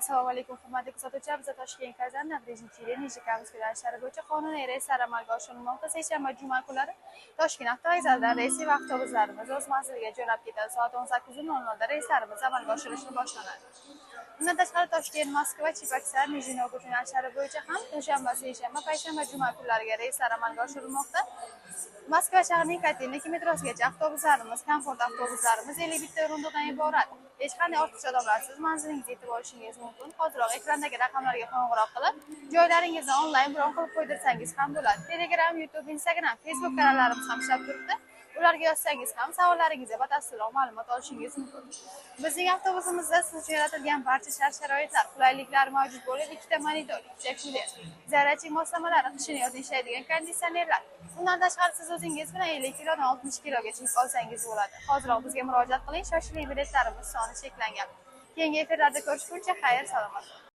Assalomu alaykum, hurmatli kuzatuvchilar. Biz Toshkent Navro'zinchi Nijikamiz yo'nalishlari bo'yicha qonuniy reyslar amalga oshirilmoqda. Seshanba, juma kunlari Toshkent avtovokzalidan reysiy va avtobuslarimiz o'z manziliga jo'nab ketadi. Soat 18:00 da reyslarimiz amalga oshirilishi boshlanadi. Bundan tashqari Toshkent, Moskva, Chibakisar, Nijniy Novgorod yo'nalishlari bo'yicha ham dushanba, seshanba, payshanba, juma kunlariga reyslar amalga oshirilmoqda. Moskva shahrining Kotelniki metrosigacha avtobuslarimiz, komfort avtobuslarimiz 51 ta o'rindiqdan iborat. Hech qanday ortiqcha odamlarsiz manzilingizga yetib olishingiz mumkin. Hoziroq ekrandagi raqamlarga qo'ng'iroq qilib, joylaringizni onlayn bron qilib qo'ydirsangiz ham bo'ladi. Telegram, YouTube, Instagram, Facebook kanallarimiz ham ishlab turibdi. Ularga yozsangiz ham savollaringizga batafsilroq ma'lumot olishingiz mumkin. Bizning avtobusimizda siz uchun yaratilgan barcha shart-sharoitlar, qulayliklar mavjud bo'lib, ikkita monitor, ikkita kuler, zaryadchik moslamalari, qishni yozda ishlaydigan konditsionerlar. Bundan tashqari siz o'zingiz bilan 50 kilodan 60 kilogacha yuk olsangiz bo'ladi. Hoziroq bizga murojaat qiling, shoshiling, biletlarimiz soni cheklangan. Keyingi efirlarda ko'rishguncha xayr, salomat.